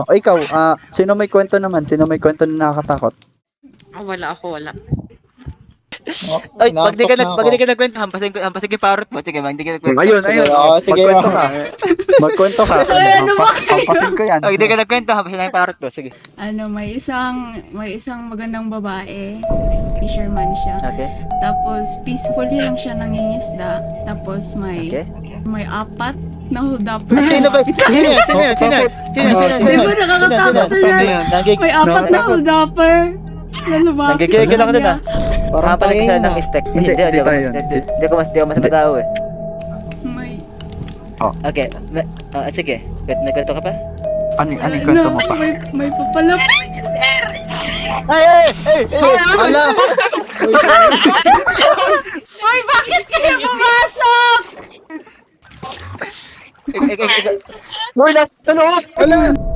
O ikaw, sino may kwento naman? Sino may kwento na nakakatakot? Wala ako, wala. Ay, pag di ka Inaantok na nagkwento, hampasin yung parrot mo. Sige, pag di ka nagkwento. Ayun, Sige, ayun. sige, Magkwento ka. Magkwento ka. Hampasin ko yan. Pag di ka nagkwento, hampasin lang yung parrot mo. Sige. May isang magandang babae. Fisherman siya. Okay. Tapos peacefully lang siya nangingisda. Tapos Okay. may apat na hold-upper. Sino ba? Sino yan? Di ba nakakatakot na yan? May apat na hold-upper. Lalabapit Nagigigil ako dun, Parang tayo Hampasin ka yun, ng ah. stick. Hindi tayo yun. Hindi ko mas matao eh. May... Okay. Sige. Nagkwento ka pa? Ano yung kwento mo pa? May papalapit. Ay! Ala! Ay, bakit kayo pumasok? Ikaw. Ala!